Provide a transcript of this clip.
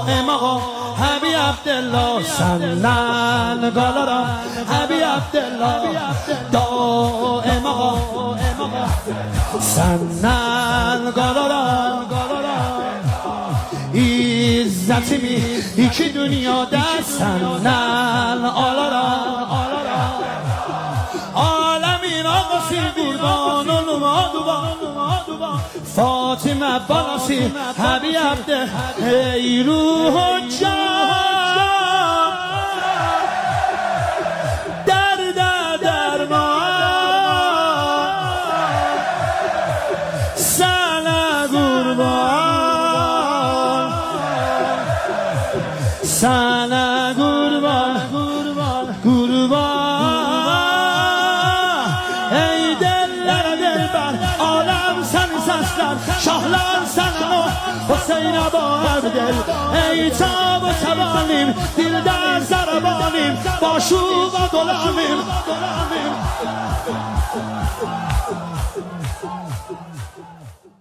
دائم آقا حبی عبدالله سنن گالارا حبی عبدالله دائم آقا سنن گالارا İzzetimi iki dünyada senden alaram Alemin ağası kurban olma duva Fatime balası Habi Abde Ey ruhu can Derde derman Sana kurban sana kurban ey dellere dilber alem seni sesler şahlar sana Hüseyin Aba Abdel ey tab-ı sevalim dilden zarabanim başuva dolamim